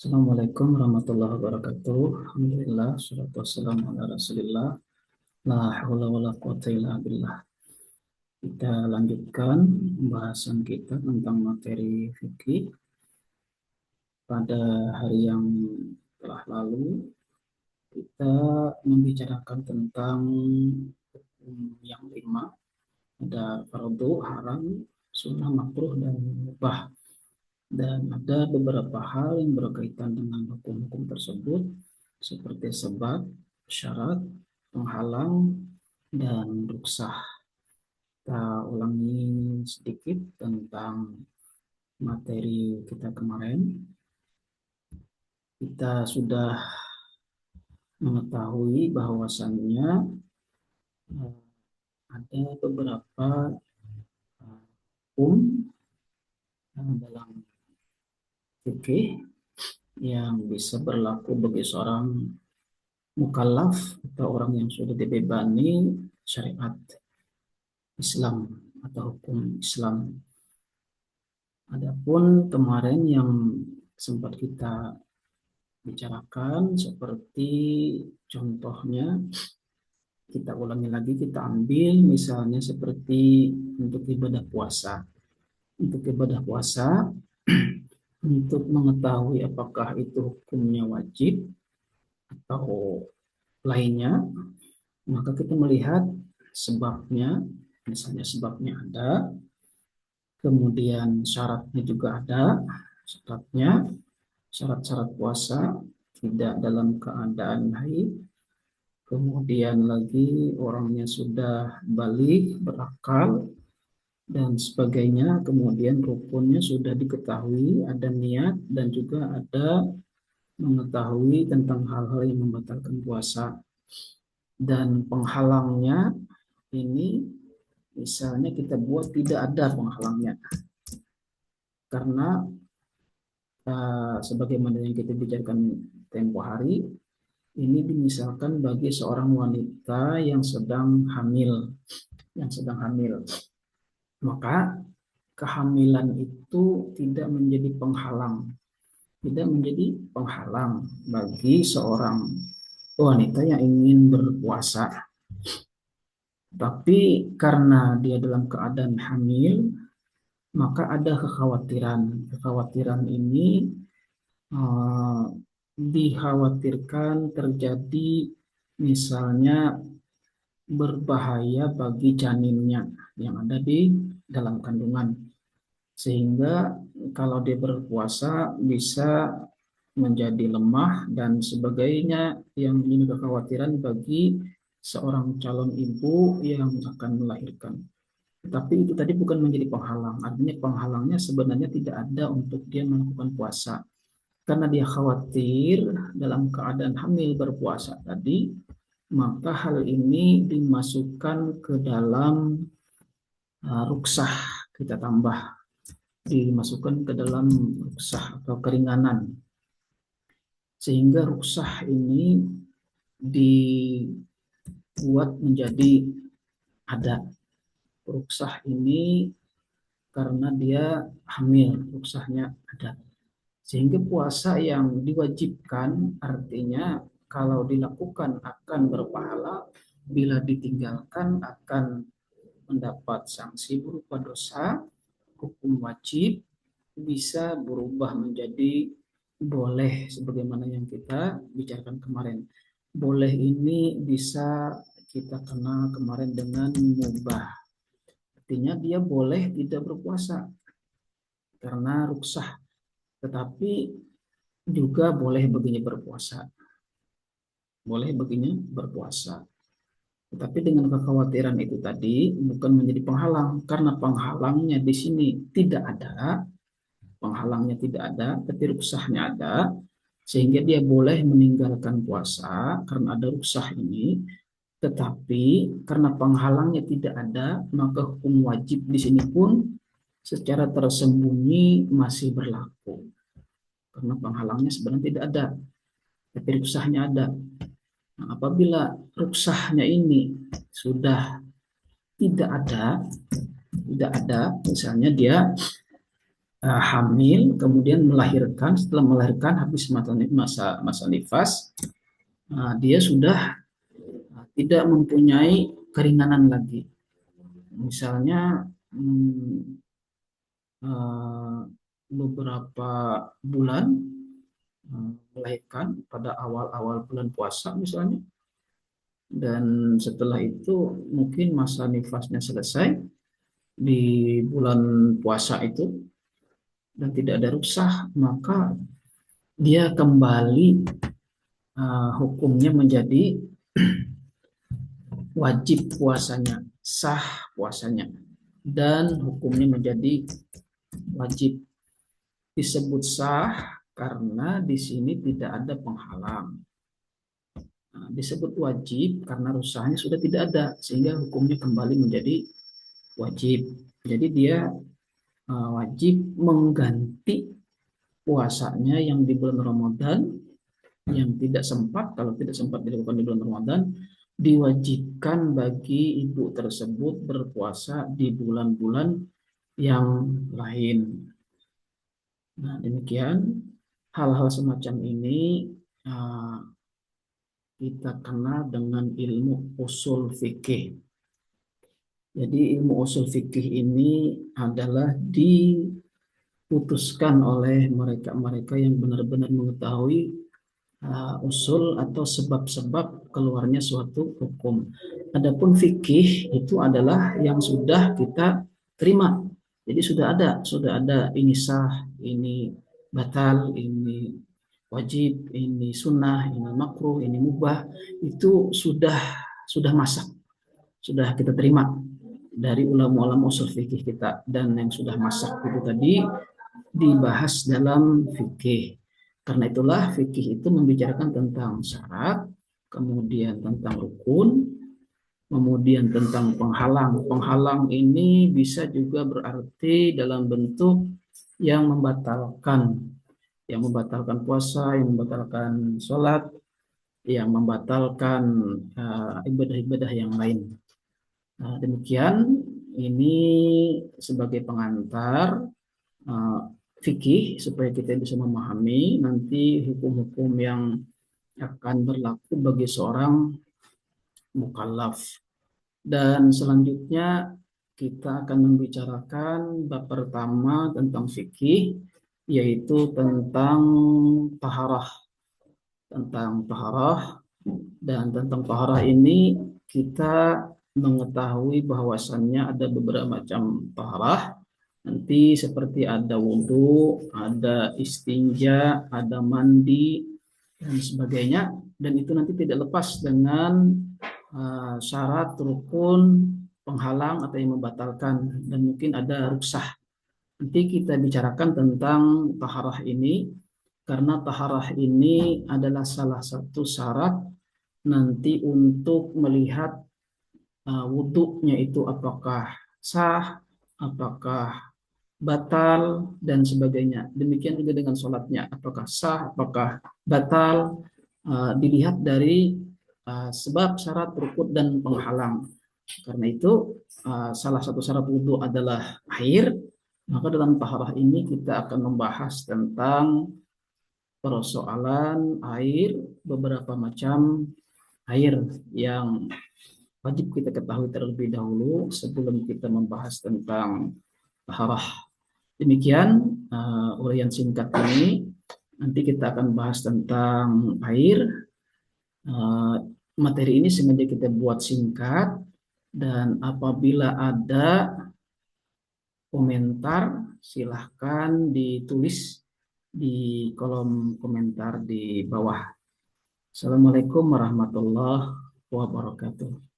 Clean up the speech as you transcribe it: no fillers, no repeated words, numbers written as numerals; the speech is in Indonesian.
Assalamualaikum warahmatullahi wabarakatuh. Alhamdulillah, salatu wassalamu ala rasulillah. La haula wa la quwata illa billah. Kita lanjutkan pembahasan kita tentang materi fikih. Pada hari yang telah lalu, kita membicarakan tentang hukum yang lima. Ada fardu, haram, sunnah, makruh, dan mubah. Dan ada beberapa hal yang berkaitan dengan hukum-hukum tersebut, seperti sebab, syarat, penghalang, dan ruksah. Kita ulangi sedikit tentang materi kita kemarin. Kita sudah mengetahui bahwasannya eh, ada beberapa hukum dalam fikih yang bisa berlaku bagi seorang mukallaf atau orang yang sudah dibebani syariat Islam atau hukum Islam. Adapun kemarin yang sempat kita bicarakan seperti contohnya, kita ulangi lagi, kita ambil misalnya seperti untuk ibadah puasa. Untuk ibadah puasa, untuk mengetahui apakah itu hukumnya wajib atau lainnya, maka kita melihat sebabnya, misalnya sebabnya ada, kemudian syaratnya juga ada, syaratnya, syarat-syarat puasa tidak dalam keadaan haid, kemudian lagi orangnya sudah balik, berakal, dan sebagainya, kemudian rukunnya sudah diketahui, ada niat, dan juga ada mengetahui tentang hal-hal yang membatalkan puasa. Dan penghalangnya ini misalnya kita buat tidak ada penghalangnya, karena sebagaimana yang kita bicarakan tempo hari, ini dimisalkan bagi seorang wanita yang sedang hamil, yang sedang hamil. Maka kehamilan itu tidak menjadi penghalang, tidak menjadi penghalang bagi seorang wanita yang ingin berpuasa. Tapi karena dia dalam keadaan hamil, maka ada kekhawatiran. Kekhawatiran ini eh, dikhawatirkan terjadi misalnya berbahaya bagi janinnya yang ada di dalam kandungan. Sehingga kalau dia berpuasa bisa menjadi lemah dan sebagainya, yang ini kekhawatiran bagi seorang calon ibu yang akan melahirkan. Tapi itu tadi bukan menjadi penghalang. Artinya penghalangnya sebenarnya tidak ada untuk dia melakukan puasa. Karena dia khawatir dalam keadaan hamil berpuasa tadi, maka hal ini dimasukkan ke dalam ruksah, kita tambah, dimasukkan ke dalam ruksah atau keringanan. Sehingga ruksah ini dibuat menjadi ada. Ruksah ini karena dia hamil, ruksahnya ada. Sehingga puasa yang diwajibkan artinya kalau dilakukan akan berpahala, bila ditinggalkan akan mendapat sanksi berupa dosa. Hukum wajib bisa berubah menjadi boleh, sebagaimana yang kita bicarakan kemarin. Boleh ini bisa kita kenal kemarin dengan mubah. Artinya dia boleh tidak berpuasa karena ruksah, tetapi juga boleh baginya berpuasa. Boleh baginya berpuasa. Tetapi dengan kekhawatiran itu tadi bukan menjadi penghalang, karena penghalangnya di sini tidak ada, penghalangnya tidak ada, tapi ruksahnya ada, sehingga dia boleh meninggalkan puasa karena ada ruksah ini. Tetapi karena penghalangnya tidak ada, maka hukum wajib di sini pun secara tersembunyi masih berlaku. Karena penghalangnya sebenarnya tidak ada, tapi ruksahnya ada. Nah, apabila ruksahnya ini sudah tidak ada, misalnya dia hamil, kemudian melahirkan. Setelah melahirkan habis masa nifas, dia sudah tidak mempunyai keringanan lagi. Misalnya beberapa bulan melahirkan pada awal-awal bulan puasa misalnya, dan setelah itu mungkin masa nifasnya selesai di bulan puasa itu dan tidak ada ruksah, maka dia kembali hukumnya menjadi wajib puasanya, sah puasanya, dan hukumnya menjadi wajib. Disebut sah karena di sini tidak ada penghalang. Disebut wajib karena rusaknya sudah tidak ada, sehingga hukumnya kembali menjadi wajib. Jadi dia wajib mengganti puasanya yang di bulan Ramadan yang tidak sempat, kalau tidak sempat dilakukan di bulan Ramadan, diwajibkan bagi ibu tersebut berpuasa di bulan-bulan yang lain. Nah, demikian hal-hal semacam ini kita kenal dengan ilmu usul fikih. Jadi ilmu usul fikih ini adalah diputuskan oleh mereka-mereka yang benar-benar mengetahui usul atau sebab-sebab keluarnya suatu hukum. Adapun fikih itu adalah yang sudah kita terima. Jadi sudah ada ini sah, ini batal, ini wajib, ini sunnah, ini makruh, ini mubah. Itu sudah masak, sudah kita terima dari ulama-ulama usul fikih kita, dan yang sudah masak itu tadi dibahas dalam fikih. Karena itulah fikih itu membicarakan tentang syarat, kemudian tentang rukun, kemudian tentang penghalang. Penghalang ini bisa juga berarti dalam bentuk yang membatalkan puasa, yang membatalkan sholat, yang membatalkan ibadah-ibadah yang lain. Demikian, ini sebagai pengantar fikih supaya kita bisa memahami nanti hukum-hukum yang akan berlaku bagi seorang mukallaf. Dan selanjutnya kita akan membicarakan bab pertama tentang fikih, yaitu tentang taharah. Dan tentang taharah ini kita mengetahui bahwasannya ada beberapa macam taharah. Nanti seperti ada wudhu, ada istinja, ada mandi, dan sebagainya. Dan itu nanti tidak lepas dengan syarat, rukun, penghalang atau yang membatalkan. Dan mungkin ada ruksah. Nanti kita bicarakan tentang taharah ini, karena taharah ini adalah salah satu syarat nanti untuk melihat wudhunya itu apakah sah, apakah batal, dan sebagainya. Demikian juga dengan sholatnya, apakah sah, apakah batal, dilihat dari sebab, syarat, rukun, dan penghalang. Karena itu salah satu syarat wudhu adalah air. Maka dalam taharah ini kita akan membahas tentang persoalan air, beberapa macam air yang wajib kita ketahui terlebih dahulu sebelum kita membahas tentang taharah. Demikian uraian singkat ini. Nanti kita akan bahas tentang air. Materi ini sengaja kita buat singkat, dan apabila ada komentar silahkan ditulis di kolom komentar di bawah. Assalamualaikum warahmatullahi wabarakatuh.